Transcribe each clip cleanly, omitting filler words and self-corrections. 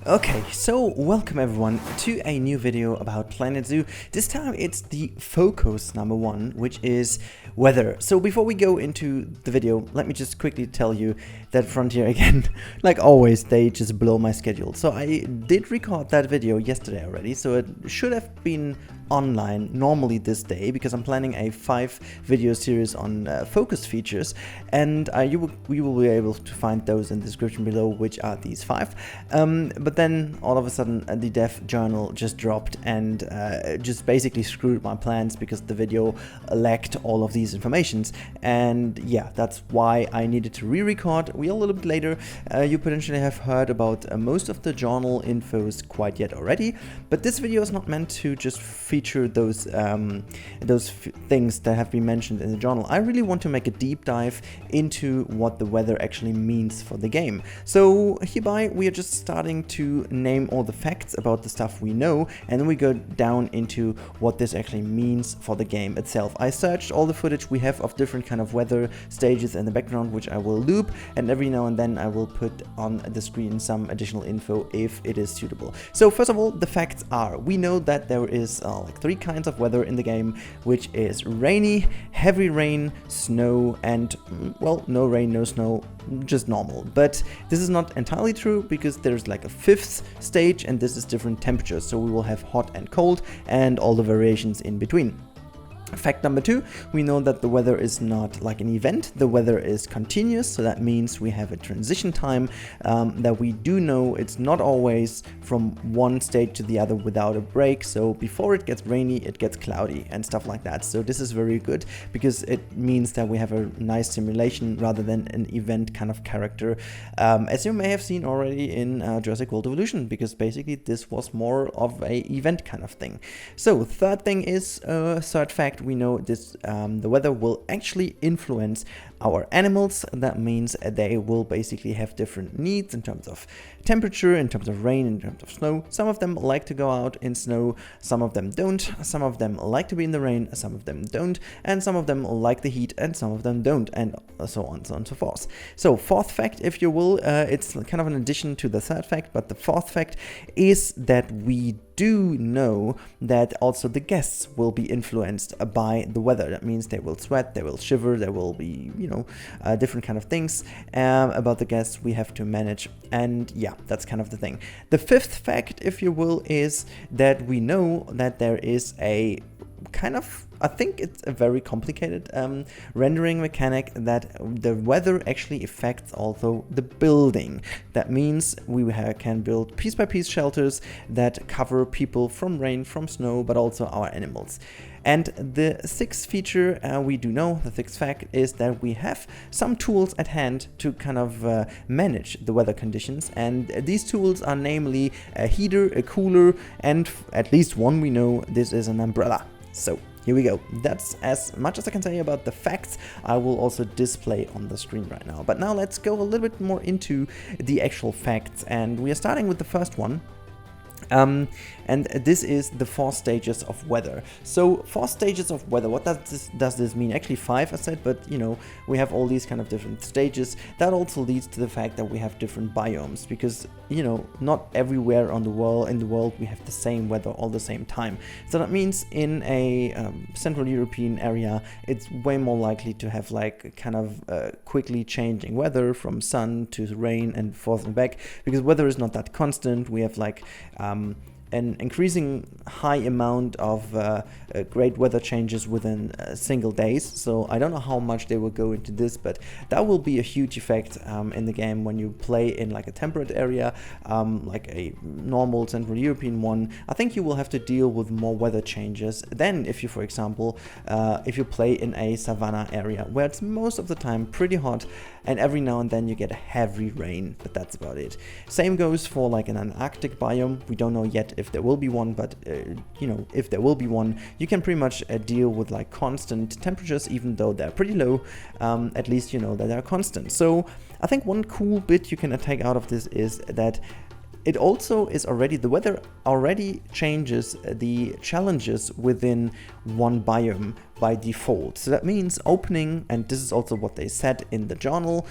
Okay, so welcome everyone to a new video about Planet Zoo. This time it's the focus number one, which is weather. So before we go into the video, let me just quickly tell you that Frontier again, like always, they just blow my schedule. So I did record that video yesterday already, so it should have been online normally this day because I'm planning a 5-video series on focus features, and we will be able to find those in the description below, which are these 5. But then all of a sudden the dev journal just dropped and just basically screwed my plans because the video lacked all of these informations, and yeah, that's why I needed to re-record. We a little bit later. You potentially have heard about most of the journal infos quite yet already, but this video is not meant to just feature those things that have been mentioned in the journal. I really want to make a deep dive into what the weather actually means for the game. So hereby we are just starting to name all the facts about the stuff we know, and then we go down into what this actually means for the game itself. I searched all the footage we have of different kind of weather stages in the background, which I will loop, and every now and then I will put on the screen some additional info if it is suitable. So first of all, the facts are, we know that there is like 3 kinds of weather in the game, which is rainy, heavy rain, snow, and well, no rain, no snow, just normal. But this is not entirely true because there's like a 5th stage, and this is different temperatures. So we will have hot and cold and all the variations in between. Fact number 2, we know that the weather is not like an event, the weather is continuous, so that means we have a transition time that we do know it's not always from one state to the other without a break. So before it gets rainy, it gets cloudy and stuff like that. So this is very good because it means that we have a nice simulation rather than an event kind of character, as you may have seen already in Jurassic World Evolution, because basically this was more of a event kind of thing. So third thing is, third fact, we know this the weather will actually influence our animals. That means they will basically have different needs in terms of temperature, in terms of rain, in terms of snow. Some of them like to go out in snow, some of them don't. Some of them like to be in the rain, some of them don't, and some of them like the heat and some of them don't, and so on and so forth. So fourth fact, if you will, it's kind of an addition to the third fact, but the fourth fact is that we do know that also the guests will be influenced by the weather. That means they will sweat, they will shiver, there will be, you know, different kind of things about the guests we have to manage. And yeah, that's kind of the thing. The fifth fact, if you will, is that we know that there is a kind of, I think it's a very complicated rendering mechanic that the weather actually affects also the building. That means we can build piece by piece shelters that cover people from rain, from snow, but also our animals. And the sixth feature we do know, the sixth fact, is that we have some tools at hand to kind of manage the weather conditions. And these tools are namely a heater, a cooler, and at least one we know, this is an umbrella. So here we go. That's as much as I can say about the facts. I will also display on the screen right now. But now let's go a little bit more into the actual facts. And we are starting with the first one. And this is the 4 stages of weather. So 4 stages of weather, what does this mean? Actually 5, I said, but you know, we have all these kind of different stages. That also leads to the fact that we have different biomes, because you know, not everywhere in the world we have the same weather all the same time. So that means in a Central European area, it's way more likely to have like kind of quickly changing weather from sun to rain and forth and back, because weather is not that constant. We have like an increasing high amount of great weather changes within single days. So I don't know how much they will go into this, but that will be a huge effect in the game when you play in like a temperate area, like a normal Central European one. I think you will have to deal with more weather changes than if you, for example, if you play in a savanna area where it's most of the time pretty hot, and every now and then you get a heavy rain, but that's about it. Same goes for like an Antarctic biome. We don't know yet if there will be one, but you know, if there will be one, you can pretty much deal with like constant temperatures, even though they're pretty low. At least you know that they're constant. So I think one cool bit you can take out of this is that it also is already, the weather already changes the challenges within one biome by default. So that means opening, and this is also what they said in the journal,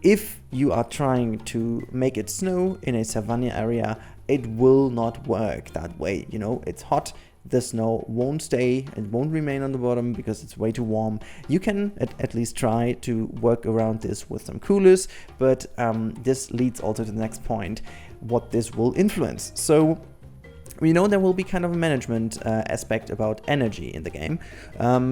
if you are trying to make it snow in a savanna area, it will not work that way. You know, it's hot, the snow won't stay, it won't remain on the bottom because it's way too warm. You can at least try to work around this with some coolers, but this leads also to the next point, what this will influence. So we know there will be kind of a management aspect about energy in the game.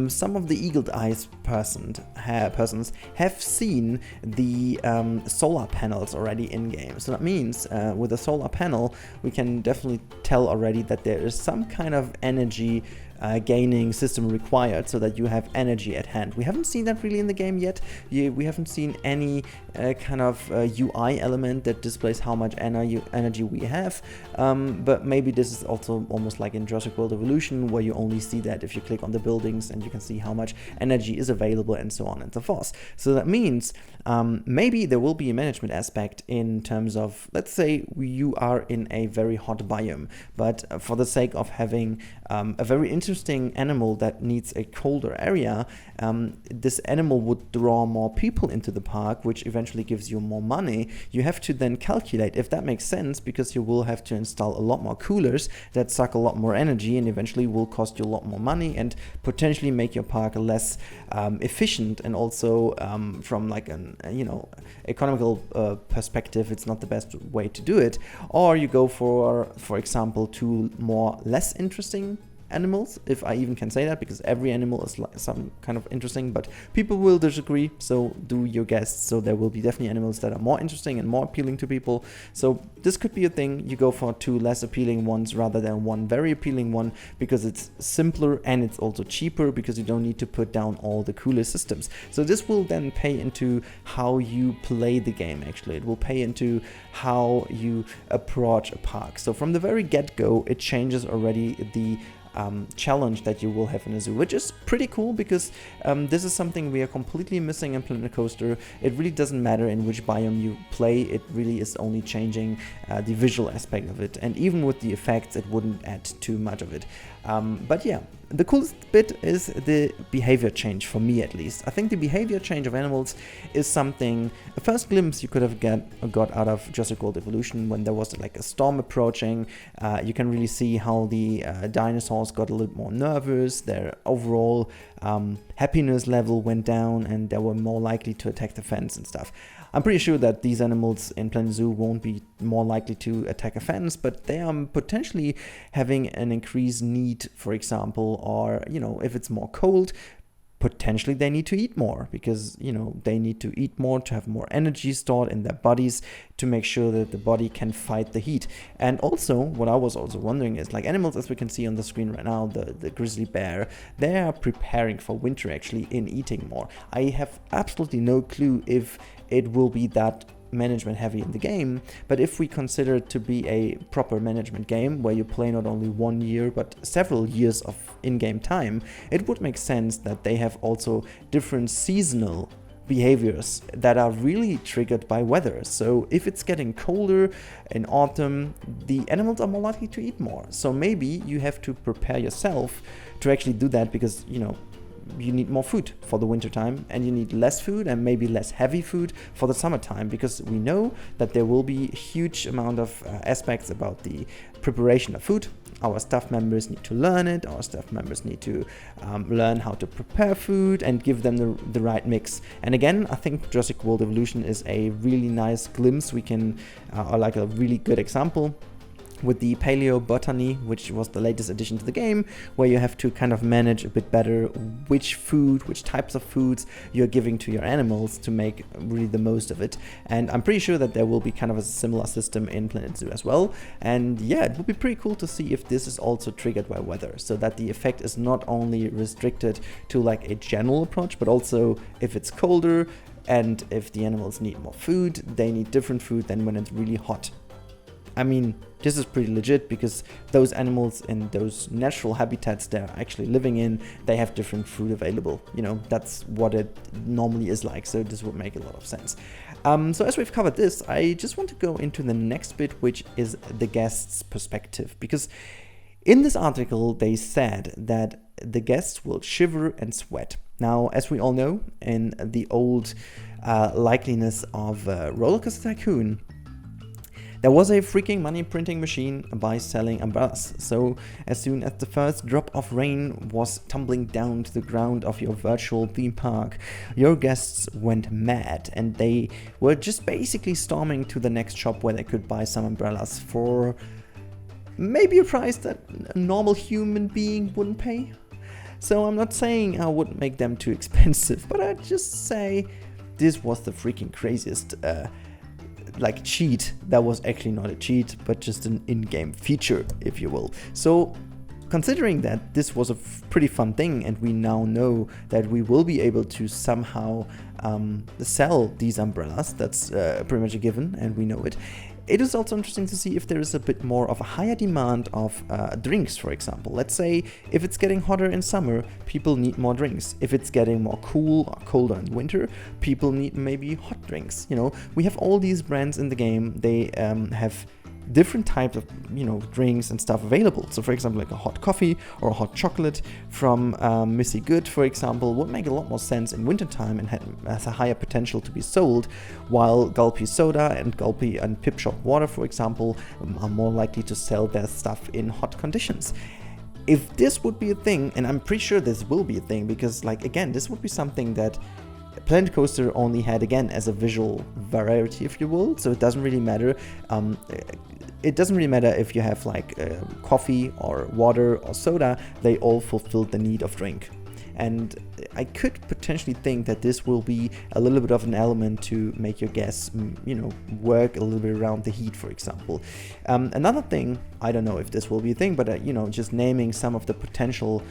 Some of the eagle eyes persons have seen the solar panels already in game. So that means with a solar panel, we can definitely tell already that there is some kind of energy gaining system required so that you have energy at hand. We haven't seen that really in the game yet. We haven't seen any kind of UI element that displays how much energy we have, but maybe this is also almost like in Jurassic World Evolution, where you only see that if you click on the buildings and you can see how much energy is available and so on and so forth. So that means maybe there will be a management aspect in terms of, let's say you are in a very hot biome, but for the sake of having a very interesting animal that needs a colder area, this animal would draw more people into the park, which eventually gives you more money. You have to then calculate if that makes sense, because you will have to install a lot more coolers that suck a lot more energy and eventually will cost you a lot more money and potentially make your park less efficient, and also from like an economical perspective, it's not the best way to do it. Or you go for example, to more less interesting animals, if I even can say that, because every animal is like some kind of interesting, but people will disagree, so do your guess. So there will be definitely animals that are more interesting and more appealing to people. So this could be a thing. You go for two less appealing ones rather than one very appealing one, because it's simpler and it's also cheaper, because you don't need to put down all the cooler systems. So this will then pay into how you play the game. Actually, it will pay into how you approach a park. So from the very get-go, it changes already the challenge that you will have in a zoo, which is pretty cool, because this is something we are completely missing in Planet Coaster. It really doesn't matter in which biome you play, it really is only changing the visual aspect of it, and even with the effects it wouldn't add too much of it. But yeah, the coolest bit is the behavior change, for me at least. I think the behavior change of animals is something, a first glimpse you could have got out of Jurassic World Evolution, when there was like a storm approaching. You can really see how the dinosaurs got a little more nervous, their overall happiness level went down, and they were more likely to attack the fence and stuff. I'm pretty sure that these animals in Planet Zoo won't be more likely to attack a fence, but they are potentially having an increased need, for example, or, if it's more cold, potentially they need to eat more, because, they need to eat more to have more energy stored in their bodies to make sure that the body can fight the heat. And also, what I was also wondering is, like, animals, as we can see on the screen right now, the grizzly bear, they are preparing for winter actually in eating more. I have absolutely no clue if it will be that management heavy in the game, but if we consider it to be a proper management game where you play not only 1 year but several years of in-game time, it would make sense that they have also different seasonal behaviors that are really triggered by weather. So if it's getting colder in autumn, the animals are more likely to eat more. So maybe you have to prepare yourself to actually do that, because you need more food for the winter time, and you need less food and maybe less heavy food for the summertime, because we know that there will be a huge amount of aspects about the preparation of food. Our staff members need to learn it. Our staff members need to learn how to prepare food and give them the right mix. And again, I think Jurassic World Evolution is a really nice glimpse. We can, or like a really good example, with the paleobotany, which was the latest addition to the game, where you have to kind of manage a bit better which types of foods you're giving to your animals to make really the most of it. And I'm pretty sure that there will be kind of a similar system in Planet Zoo as well. And yeah, it would be pretty cool to see if this is also triggered by weather, so that the effect is not only restricted to like a general approach, but also if it's colder and if the animals need more food, they need different food than when it's really hot. I mean, this is pretty legit, because those animals in those natural habitats they're actually living in, they have different food available. That's what it normally is like. So this would make a lot of sense. So as we've covered this, I just want to go into the next bit, which is the guest's perspective. Because in this article, they said that the guests will shiver and sweat. Now, as we all know, in the old likeliness of Roller Coaster Tycoon. There was a freaking money printing machine by selling umbrellas. So as soon as the first drop of rain was tumbling down to the ground of your virtual theme park, your guests went mad and they were just basically storming to the next shop where they could buy some umbrellas for maybe a price that a normal human being wouldn't pay. So I'm not saying I would make them too expensive, but I'd just say this was the freaking craziest like cheat that was actually not a cheat, but just an in-game feature, if you will. So considering that this was a pretty fun thing, and we now know that we will be able to somehow sell these umbrellas, that's pretty much a given, and we know it. It is also interesting to see if there is a bit more of a higher demand of drinks, for example. Let's say if it's getting hotter in summer, people need more drinks. If it's getting more cool or colder in winter, people need maybe hot drinks. You know, we have all these brands in the game. They have different types of, you know, drinks and stuff available. So for example, like a hot coffee or a hot chocolate from Missy Good, for example, would make a lot more sense in wintertime and has a higher potential to be sold, while Gulpy Soda and Gulpy and Pip Shot Water, for example, are more likely to sell their stuff in hot conditions. If this would be a thing, and I'm pretty sure this will be a thing, because like again, this would be something that Planet Coaster only had, again, as a visual variety, if you will, so it doesn't really matter. It doesn't really matter if you have like coffee or water or soda, they all fulfill the need of drink. And I could potentially think that this will be a little bit of an element to make your guests, you know, work a little bit around the heat, for example. Another thing, I don't know if this will be a thing, but you know, just naming some of the potential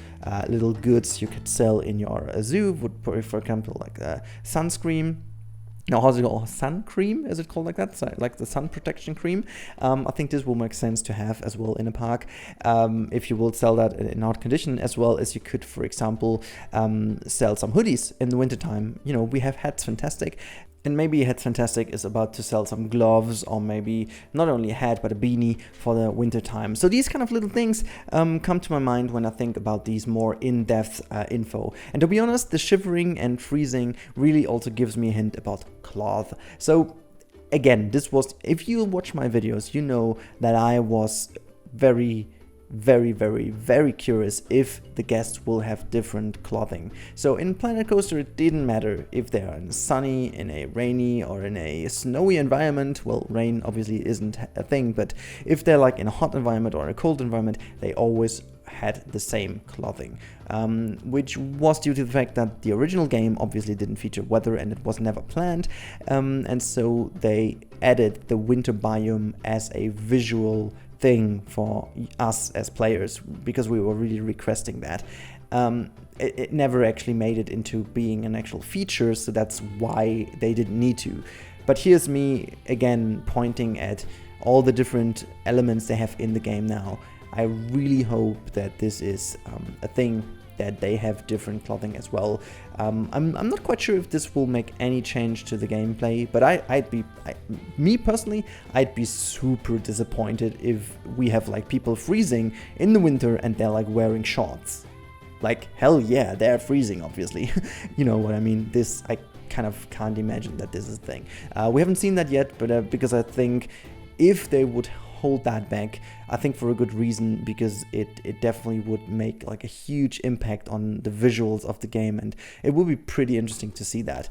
little goods you could sell in your zoo would, for example, like sunscreen. No, how's it called? Sun cream? Is it called like that? So, like the sun protection cream. I think this will make sense to have as well in a park, if you will sell that in hot condition, as well as you could, for example, sell some hoodies in the wintertime. You know, we have Hats Fantastic. And maybe Hats Fantastic is about to sell some gloves, or maybe not only a hat but a beanie for the winter time. So these kind of little things come to my mind when I think about these more in-depth info. And to be honest, the shivering and freezing really also gives me a hint about cloth. So again, this was, if you watch my videos, you know that I was very curious if the guests will have different clothing. So in Planet Coaster, it didn't matter if they are in a sunny, in a rainy, or in a snowy environment. Well, rain obviously isn't a thing, but if they're like in a hot environment or a cold environment, they always had the same clothing, which was due to the fact that the original game obviously didn't feature weather and it was never planned, and so they added the winter biome as a visual thing for us as players, because we were really requesting that. It never actually made it into being an actual feature, so that's why they didn't need to. But here's me again pointing at all the different elements they have in the game now. I really hope that this is a thing, that they have different clothing as well. I'm not quite sure if this will make any change to the gameplay, but me personally, I'd be super disappointed if we have like people freezing in the winter and they're like wearing shorts. Like, hell yeah, they're freezing, obviously. You know what I mean? This, I kind of can't imagine that this is a thing. We haven't seen that yet, but because I think if they would hold that back, I think for a good reason, because it definitely would make like a huge impact on the visuals of the game, and it will be pretty interesting to see that.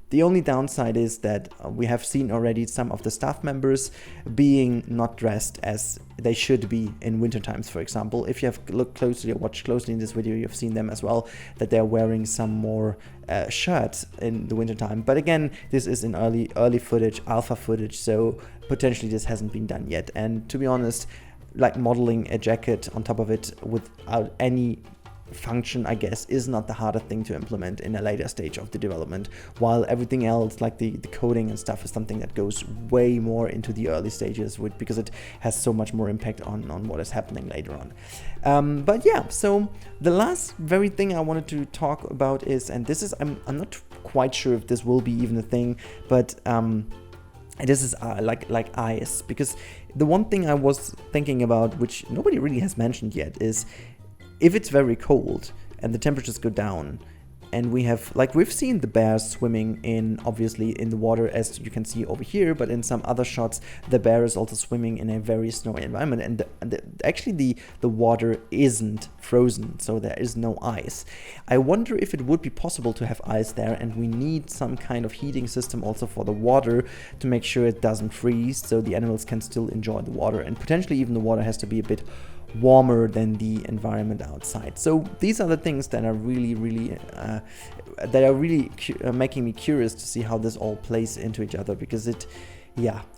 The only downside is that we have seen already some of the staff members being not dressed as they should be in winter times, for example. If you have looked closely or watched closely in this video, you've seen them as well, that they're wearing some more shirts in the winter time. But again, this is in early footage, alpha footage, so potentially this hasn't been done yet. And to be honest, like modeling a jacket on top of it without any function, I guess, is not the harder thing to implement in a later stage of the development, while everything else, like the coding and stuff, is something that goes way more into the early stages, because it has so much more impact on what is happening later on. But yeah, so the last very thing I wanted to talk about is, and this is, I'm not quite sure if this will be even a thing, but this is like ice, because the one thing I was thinking about, which nobody really has mentioned yet, is if it's very cold and the temperatures go down, and we have, like, we've seen the bears swimming in, obviously in the water, as you can see over here, but in some other shots the bear is also swimming in a very snowy environment, and actually the water isn't frozen, so there is no ice. I wonder if it would be possible to have ice there, and we need some kind of heating system also for the water to make sure it doesn't freeze, so the animals can still enjoy the water, and potentially even the water has to be a bit warmer than the environment outside. So these are the things that are really making me curious to see how this all plays into each other, because it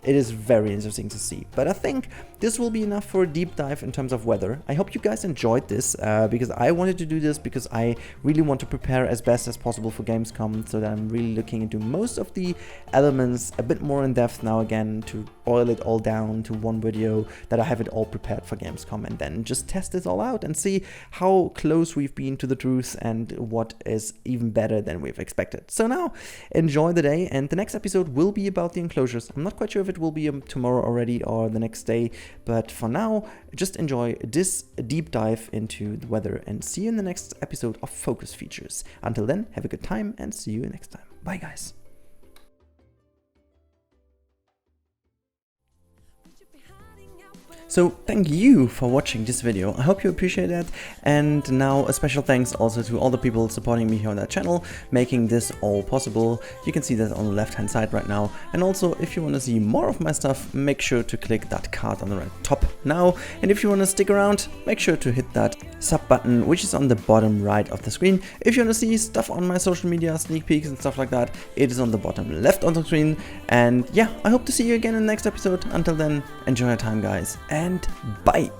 is very interesting to see. But I think this will be enough for a deep dive in terms of weather. I hope you guys enjoyed this, because I wanted to do this because I really want to prepare as best as possible for Gamescom, so that I'm really looking into most of the elements a bit more in depth now again, to boil it all down to one video, that I have it all prepared for Gamescom, and then just test this all out and see how close we've been to the truth and what is even better than we've expected. So now, enjoy the day, and the next episode will be about the enclosures. I'm not quite sure if it will be tomorrow already or the next day, but for now, just enjoy this deep dive into the weather, and see you in the next episode of Focus Features. Until then, have a good time, and see you next time. Bye, guys. So thank you for watching this video. I hope you appreciate that, and now a special thanks also to all the people supporting me here on that channel, making this all possible. You can see that on the left hand side right now, and also if you want to see more of my stuff, make sure to click that card on the right top now, and if you want to stick around, make sure to hit that sub button which is on the bottom right of the screen. If you want to see stuff on my social media, sneak peeks and stuff like that, it is on the bottom left on the screen. And yeah, I hope to see you again in the next episode. Until then, enjoy your time, guys, and bye!